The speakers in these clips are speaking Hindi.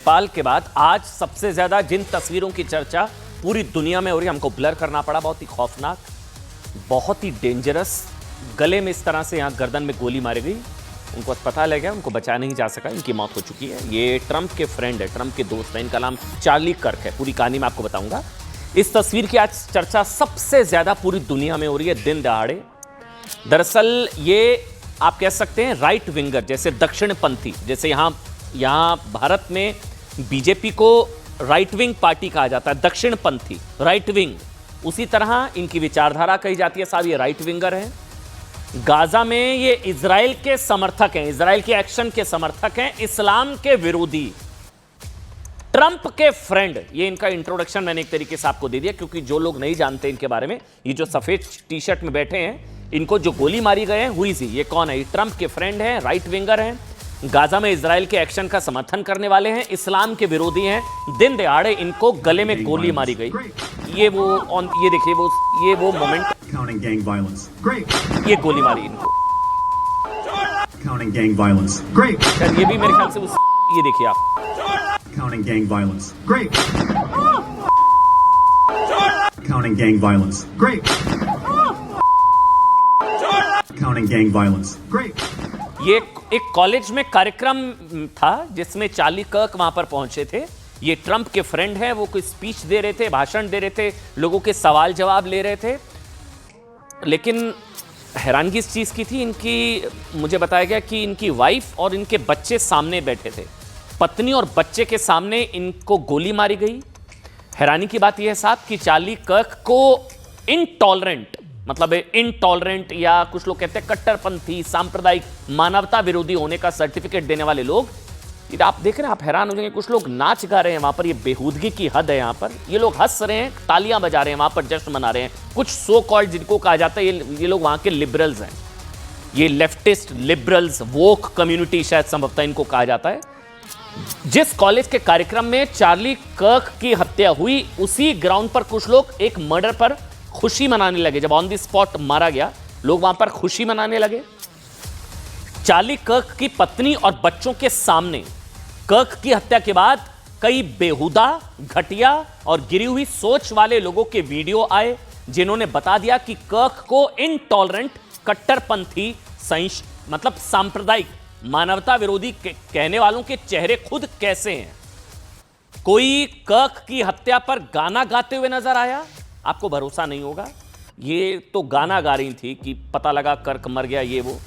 नेपाल के बाद आज सबसे ज्यादा जिन तस्वीरों की चर्चा पूरी दुनिया में हो रही है, हमको ब्लर करना पड़ा, बहुत ही खौफनाक, बहुत ही डेंजरस। गले में इस तरह से यहां गर्दन में गोली मारी गई, उनको अस्पताल ले गया, उनको बचाया नहीं जा सका, इनकी मौत हो चुकी है। ये ट्रंप के फ्रेंड है, ट्रंप के दोस्त है, इनका नाम चार्ली कर्क है। पूरी कहानी मैं आपको बताऊंगा। इस तस्वीर की आज चर्चा सबसे ज्यादा पूरी दुनिया में हो रही है, दिन दहाड़े। दरअसल ये आप कह सकते हैं राइट विंगर, जैसे दक्षिणपंथी, जैसे यहां भारत में बीजेपी को राइट विंग पार्टी कहा जाता है, दक्षिणपंथी राइट विंग, उसी तरह इनकी विचारधारा कही जाती है। साहब ये राइट विंगर हैं। गाजा में ये इजराइल के समर्थक हैं, इजराइल के एक्शन के समर्थक हैं, इस्लाम के विरोधी, ट्रंप के फ्रेंड। ये इनका इंट्रोडक्शन मैंने एक तरीके से आपको दे दिया, क्योंकि जो लोग नहीं जानते इनके बारे में, ये जो सफेद टी शर्ट में बैठे हैं, इनको जो गोली मारी गए हैं, हुई सी, ये कौन है? ये ट्रंप के फ्रेंड हैं, राइट विंगर हैं, गाजा में इजराइल के एक्शन का समर्थन करने वाले हैं, इस्लाम के विरोधी हैं। दिन दहाड़े इनको गले में गोली मारी गई। ये देखिए वो मोमेंट, ये गोली मारी इनको, शायद ये भी मेरे ख्याल से ये देखिए आप, Counting gang violence. Great. Counting gang violence. Great. Counting gang violence. Great. ये एक कॉलेज में कार्यक्रम था जिसमें चार्ली कर्क वहां पर पहुंचे थे। ये ट्रंप के फ्रेंड हैं, वो कोई स्पीच दे रहे थे, भाषण दे रहे थे, लोगों के सवाल जवाब ले रहे थे। लेकिन हैरानगी इस चीज की थी, मुझे बताया गया कि इनकी वाइफ और इनके बच्चे सामने बैठे थे, पत्नी और बच्चे के सामने इनको गोली मारी गई। हैरानी की बात यह है साहब कि चार्ली कर्क को इनटॉलरेंट या कुछ लोग कहते हैं कट्टरपंथी, सांप्रदायिक, मानवता विरोधी होने का सर्टिफिकेट देने वाले लोग, आप देख रहे हैं, आप हैरान हो जाएंगे। कुछ लोग नाच गा रहे हैं वहां पर, ये बेहूदगी की हद है यहां पर। ये लोग हंस रहे हैं, तालियां बजा रहे हैं, वहां पर जश्न मना रहे हैं। कुछ सो कॉल्ड, जिनको कहा जाता है ये लोग वहां के लिबरल्स हैं, ये लेफ्टिस्ट लिबरल्स, वोक कम्युनिटी शायद संभवतः इनको कहा जाता है। जिस कॉलेज के कार्यक्रम में चार्ली कर्क की हत्या हुई, उसी ग्राउंड पर कुछ लोग एक मर्डर पर खुशी मनाने लगे। जब ऑन द स्पॉट मारा गया, लोग वहां पर खुशी मनाने लगे। चार्ली कर्क की पत्नी और बच्चों के सामने कर्क की हत्या के बाद कई बेहुदा, घटिया और गिरी हुई सोच वाले लोगों के वीडियो आए, जिन्होंने बता दिया कि कर्क को इनटॉलरेंट, कट्टरपंथी, सांप्रदायिक, मानवता विरोधी कहने वालों के चेहरे खुद कैसे हैं। कोई कर्क की हत्या पर गाना गाते हुए नजर आया, आपको भरोसा नहीं होगा, ये तो गाना गा रही थी कि पता लगा कर्क मर गया, ये वो।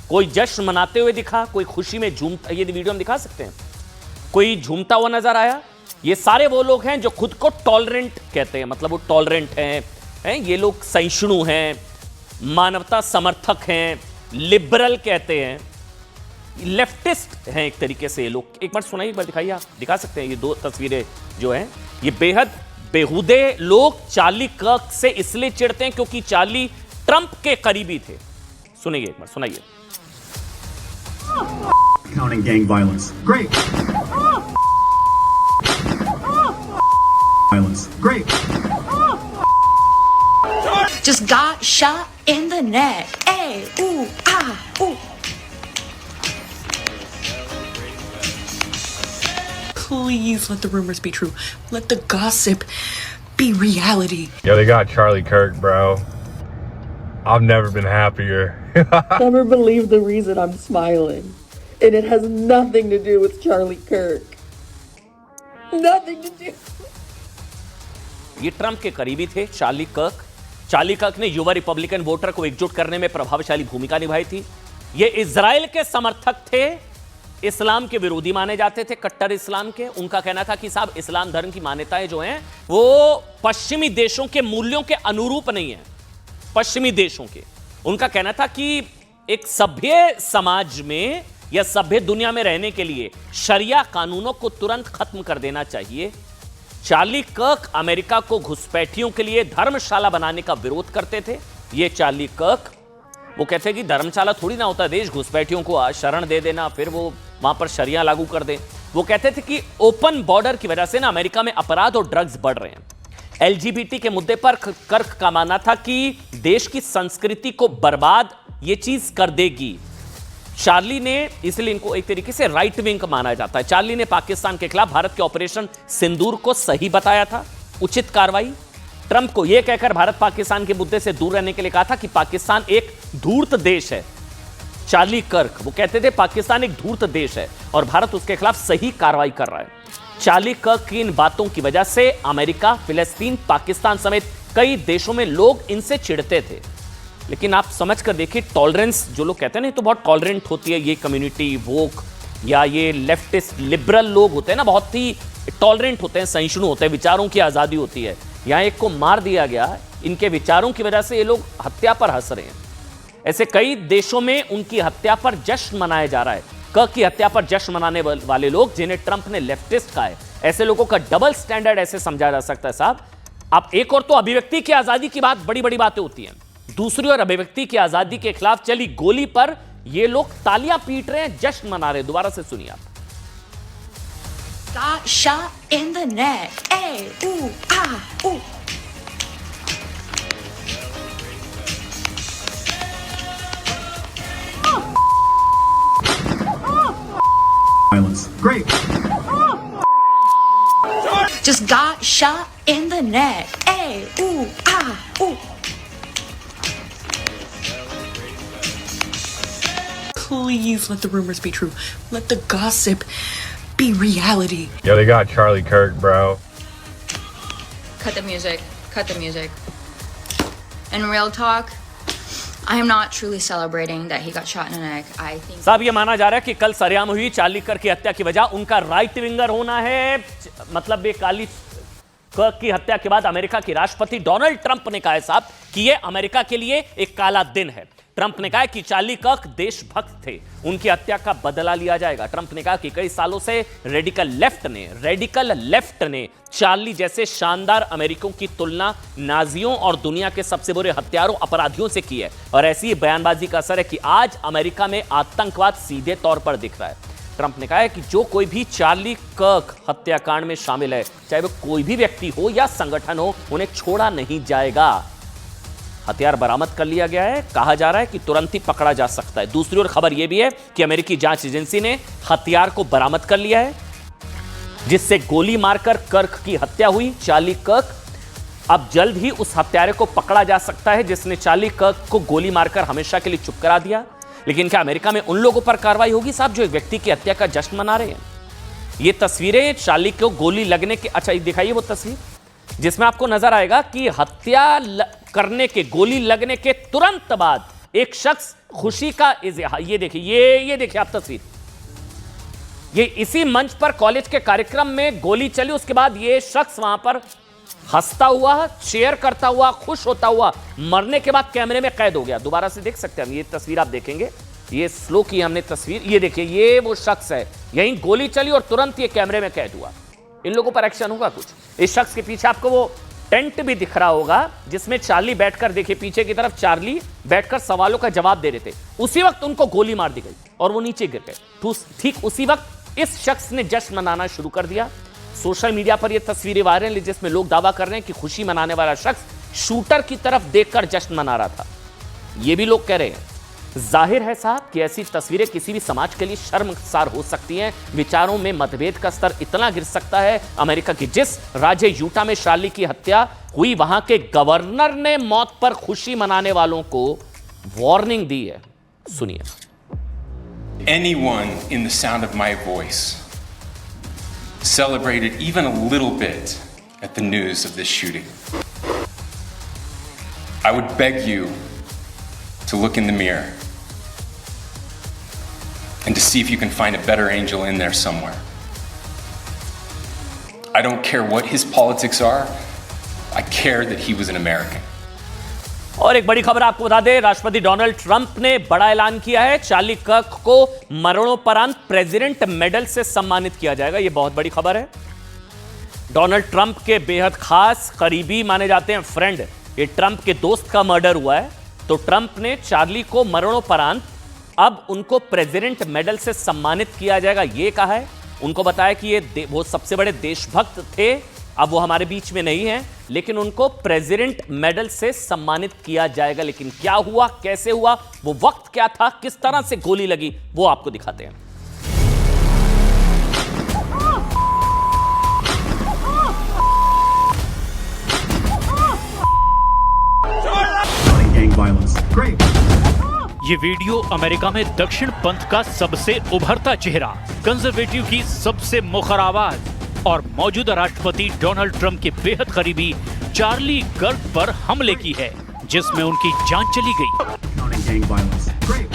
कोई जश्न मनाते हुए दिखा, कोई खुशी में झूमता, ये वीडियो हम दिखा सकते हैं, कोई झूमता हुआ नजर आया। ये सारे वो लोग हैं जो खुद को टॉलरेंट कहते हैं, मतलब वो टॉलरेंट हैं, ये लोग सहिष्णु हैं, मानवता समर्थक हैं, लिबरल कहते हैं, लेफ्टिस्ट हैं एक तरीके से ये लोग। एक बार सुनाइए, एक बार दिखाइए, आप दिखा सकते हैं। ये दो तस्वीरें जो हैं, ये बेहद बेहुदे लोग चार्ली कर्क से इसलिए चिढ़ते हैं क्योंकि चार्ली ट्रंप के करीबी थे। सुनिए एक बार, सुनाइए। Counting gang violence. Great. Violence. Great. Just got shot in the neck. Hey, ooh, ah, ooh. Please let the rumors be true. Let the gossip be reality. Yo, they got Charlie Kirk, bro. I've never been happier. Never believe the reason I'm smiling. And it has nothing to do with Charlie Kirk. Nothing to do. ये ट्रंप के करीबी थे, चार्ली कर्क। चार्ली कर्क ने युवा रिपब्लिकन वोटर को एकजुट करने में प्रभावशाली भूमिका निभाई थी। ये इजराइल के समर्थक थे, इस्लाम के विरोधी माने जाते थे, कट्टर इस्लाम के। उनका कहना था कि साहब इस्लाम धर्म की मान्यताएं जो हैं वो पश्चिमी देशों के मूल्यों के अनुरूप नहीं है, पश्चिमी देशों के। उनका कहना था कि एक सभ्य समाज में या सभ्य दुनिया में रहने के लिए शरिया कानूनों को तुरंत खत्म कर देना चाहिए। चार्ली कर्क अमेरिका को घुसपैठियों के लिए धर्मशाला बनाने का विरोध करते थे। ये चार्ली कर्क, वो कहते हैं कि धर्मशाला थोड़ी ना होता देश, घुसपैठियों को शरण दे देना, फिर वो वहां पर शरिया लागू कर दें। वो कहते थे कि ओपन बॉर्डर की वजह से ना अमेरिका में अपराध और ड्रग्स बढ़ रहे हैं। एलजीबीटी के मुद्दे पर कर्क का मानना था कि देश की संस्कृति को बर्बाद ये चीज कर देगी। चार्ली ने, इसलिए इनको एक तरीके से राइट विंग माना जाता है। चार्ली ने पाकिस्तान के खिलाफ भारत के ऑपरेशन सिंदूर को सही बताया था, उचित कार्रवाई। ट्रंप को यह कहकर भारत पाकिस्तान के मुद्दे से दूर रहने के लिए कहा था कि पाकिस्तान एक धूर्त देश है। चार्ली कर्क वो कहते थे पाकिस्तान एक धूर्त देश है और भारत उसके खिलाफ सही कार्रवाई कर रहा है। चार्ली कर्क की इन बातों की वजह से अमेरिका, फिलिस्तीन, पाकिस्तान समेत कई देशों में लोग इनसे चिढ़ते थे। लेकिन आप समझ कर देखिए, टॉलरेंस, जो लोग कहते हैं ना तो बहुत टॉलरेंट होती है ये कम्युनिटी, वोक या ये लेफ्टिस्ट लिबरल लोग होते हैं ना, बहुत ही टॉलरेंट होते हैं, सहिष्णु होते हैं, विचारों की आज़ादी होती है। यहाँ एक को मार दिया गया, इनके विचारों की वजह से ये लोग हत्या पर हंस रहे हैं। ऐसे कई देशों में उनकी हत्या पर जश्न मनाया जा रहा है। कर्क की हत्या पर जश्न मनाने वाले लोग, जिन्हें ट्रंप ने लेफ्टिस्ट कहा है, ऐसे लोगों का डबल स्टैंडर्ड ऐसे समझा जा सकता है साहब। अब एक और तो अभिव्यक्ति की आजादी की बात, बड़ी बड़ी बातें होती हैं, दूसरी ओर अभिव्यक्ति की आजादी के खिलाफ चली गोली पर ये लोग तालियां पीट रहे हैं, जश्न मना रहे हैं। दोबारा से सुनिए आप। Got shot in the neck. Ay, ooh, ah, ooh. Violence. Great. Just got shot in the neck. Ay, ooh, ah, ooh. Please let the rumors be true. Let the gossip be reality. Yeah, they got Charlie Kirk, bro. Cut the music. Cut the music. In real talk, I am not truly celebrating that he got shot in the neck. I think साहब ये माना जा रहा है कि कल सरेआम हुई चार्ली कर्क की हत्या की वजह उनका राइट विंगर होना है। मतलब ये चार्ली कर्क की हत्या के बाद अमेरिका के राष्ट्रपति डोनाल्ड ट्रंप ने कहा है साहब कि ये अमेरिका के लिए एक काला दिन है। ट्रंप ने कहा कि चार्ली कर्क देशभक्त थे, उनकी हत्या का बदला लिया जाएगा। ट्रंप ने कहा कि कई सालों से रेडिकल लेफ्ट ने चार्ली जैसे शानदार अमेरिकियों की तुलना नाजियों और दुनिया के सबसे बुरे हत्यारों, अपराधियों से की है। और ऐसी बयानबाजी का असर है कि आज अमेरिका में आतंकवाद सीधे तौर पर दिख रहा है। ट्रंप ने कहा है कि जो कोई भी चार्ली कर्क हत्याकांड में शामिल है, चाहे वो कोई भी व्यक्ति हो या संगठन हो, उन्हें छोड़ा नहीं जाएगा। हथियार बरामद कर लिया गया है, कहा जा रहा है कि तुरंत ही पकड़ा जा सकता है। दूसरी ओर खबर यह भी है कि अमेरिकी जांच एजेंसी ने हथियार को बरामद कर लिया है जिससे गोली मारकर कर्क की हत्या हुई। चार्ली कर्क, अब जल्द ही उस हत्यारे को पकड़ा जा सकता है जिसने चार्ली कर्क को गोली मारकर हमेशा के लिए चुप करा दिया। लेकिन क्या अमेरिका में उन लोगों पर कार्रवाई होगी साहब जो एक व्यक्ति की हत्या का जश्न मना रहे हैं? ये तस्वीरें चार्ली को गोली लगने के, अच्छा दिखाइए वो तस्वीर जिसमें आपको नजर आएगा कि हत्या करने के, गोली लगने के तुरंत बाद एक शख्स खुशी का इज़हार, ये देखिए आप तस्वीर, ये इसी मंच पर कॉलेज के कार्यक्रम में गोली चली, उसके बाद ये शख्स वहां पर हंसता हुआ, चेयर करता हुआ, खुश होता हुआ मरने के बाद कैमरे में कैद हो गया। दोबारा से देख सकते हैं हम, ये तस्वीर आप देखेंगे, ये स्लो की हमने तस्वीर, ये देखिए ये वो शख्स है, यहीं गोली चली और तुरंत ये कैमरे में कैद हुआ। इन लोगों पर एक्शन होगा कुछ। इस शख्स के पीछे आपको वो टेंट भी दिख रहा होगा जिसमें चार्ली बैठकर, देखिए पीछे की तरफ चार्ली बैठकर सवालों का जवाब दे रहे थे। उसी वक्त उनको गोली मार दी गई और वो नीचे गिर गए। ठीक उसी वक्त इस शख्स ने जश्न मनाना शुरू कर दिया। सोशल मीडिया पर ये तस्वीरें वायरल हैं जिसमें लोग दावा कर रहे हैं कि खुशी मनाने वाला शख्स शूटर की तरफ देखकर जश्न मना रहा था। ये भी लोग कह रहे हैं। जाहिर है साहब कि ऐसी तस्वीरें किसी भी समाज के लिए शर्मसार हो सकती हैं। विचारों में मतभेद का स्तर इतना गिर सकता है। अमेरिका की जिस राज्य यूटा में चार्ली की हत्या हुई, वहां के गवर्नर ने मौत पर खुशी मनाने वालों को वार्निंग दी है। सुनिए। Anyone in the sound of my voice celebrated even a little bit at the news of this shooting, I would beg you to look in the mirror and to see if you can find a better angel in there somewhere. I don't care what his politics are. I care that he was an American. और एक बड़ी खबर आपको बता दें, राष्ट्रपति डोनाल्ड ट्रंप ने बड़ा ऐलान किया है। चार्ली कर्क को मरणोपरांत प्रेसिडेंट मेडल से सम्मानित किया जाएगा। यह बहुत बड़ी खबर है। डोनाल्ड ट्रंप के बेहद खास करीबी माने जाते हैं फ्रेंड, ये ट्रंप के दोस्त का मर्डर हुआ है, तो ट्रंप ने चार्ली को मरणोपरांत अब उनको प्रेसिडेंट मेडल से सम्मानित किया जाएगा, ये कहा है। उनको बताया कि ये वो सबसे बड़े देशभक्त थे अब वो हमारे बीच में नहीं है, लेकिन उनको प्रेसिडेंट मेडल से सम्मानित किया जाएगा। लेकिन क्या हुआ, कैसे हुआ, वो वक्त क्या था, किस तरह से गोली लगी, वो आपको दिखाते हैं। Gang violence. Great. ये वीडियो अमेरिका में दक्षिण पंथ का सबसे उभरता चेहरा, कंजर्वेटिव की सबसे मुखर आवाज और मौजूदा राष्ट्रपति डोनाल्ड ट्रंप के बेहद करीबी चार्ली कर्क पर हमले की है, जिसमें उनकी जान चली गई। Gang violence. Great.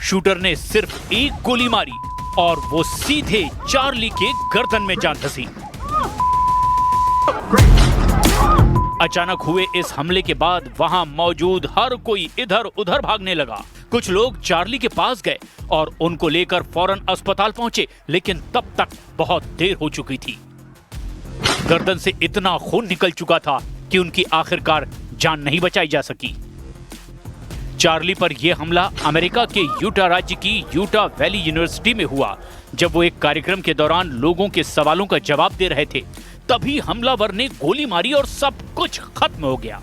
शूटर ने सिर्फ एक गोली मारी और वो सीधे चार्ली के गर्दन में जा धंसी। अचानक हुए इस हमले के बाद वहां मौजूद हर कोई इधर उधर भागने लगा। कुछ लोग चार्ली के पास गए और उनको लेकर फौरन अस्पताल पहुंचे, लेकिन तब तक बहुत देर हो चुकी थी। गर्दन से इतना खून निकल चुका था कि उनकी आखिरकार जान नहीं बचाई जा सकी। चार्ली पर यह हमला अमेरिका के यूटा राज्य की यूटा वैली यूनिवर्सिटी में हुआ, जब वो एक कार्यक्रम के दौरान लोगों के सवालों का जवाब दे रहे थे। तभी हमलावर ने गोली मारी और सब कुछ खत्म हो गया।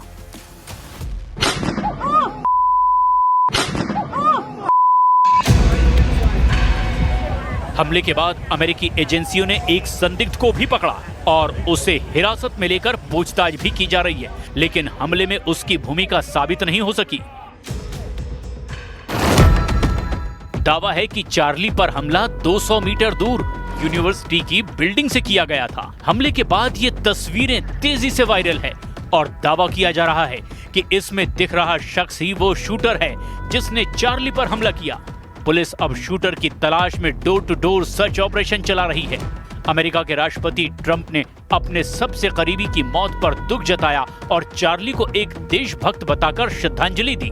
हमले के बाद अमेरिकी एजेंसियों ने एक संदिग्ध को भी पकड़ा और उसे हिरासत में लेकर पूछताछ भी की जा रही है, लेकिन हमले में उसकी भूमिका साबित नहीं हो सकी। दावा है कि चार्ली पर हमला 200 मीटर दूर यूनिवर्सिटी की बिल्डिंग से किया गया था। हमले के बाद ये तस्वीरें तेजी से वायरल है और दावा किया जा रहा है कि इसमें दिख रहा शख्स ही वो शूटर है जिसने चार्ली पर हमला किया। पुलिस अब शूटर की तलाश में door to door search operation चला रही है। अमेरिका के राष्ट्रपति ट्रंप ने अपने सबसे करीबी की मौत पर दुख जताया और चार्ली को एक देशभक्त बताकर श्रद्धांजलि दी।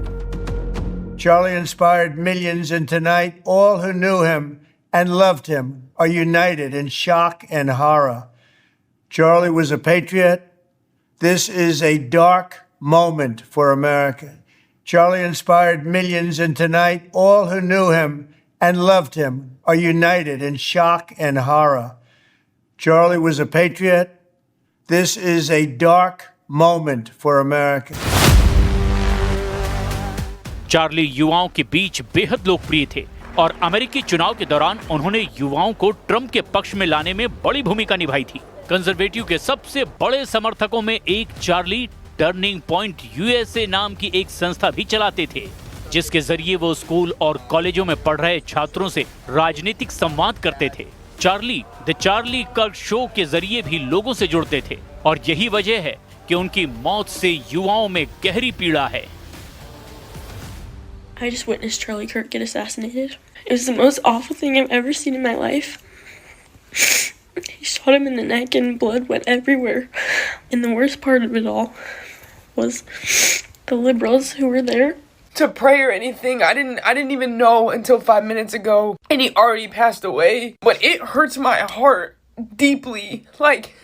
Charlie inspired millions, and tonight all who knew him and loved him are united in shock and horror. Charlie was a patriot. This is a dark moment for America. Charlie inspired millions, and tonight all who knew him and loved him are united in shock and horror. Charlie was a patriot. This is a dark moment for America. Charlie युवाओं के बीच बेहद लोकप्रिय थे और अमेरिकी चुनाव के दौरान उन्होंने युवाओं को ट्रंप के पक्ष में लाने में बड़ी भूमिका निभाई थी। कंजर्वेटिव के सबसे बड़े समर्थकों में एक चार्ली टर्निंग पॉइंट यूएसए नाम की एक संस्था भी चलाते थे, जिसके जरिए वो स्कूल और कॉलेजों में पढ़ रहे छात्रों से राजनीतिक संवाद करते थे। चार्ली द चार्ली कर्क शो के जरिए भी लोगों से जुड़ते थे और यही वजह है कि उनकी मौत से युवाओं में गहरी पीड़ा है। I just witnessed Charlie Kirk get assassinated. It was the most awful thing I've ever seen in my life. He shot him in the neck and blood went everywhere. And the worst part of it all was the liberals who were there To pray or anything, I didn't even know until 5 minutes ago, and he already passed away. But it hurts my heart deeply. Like,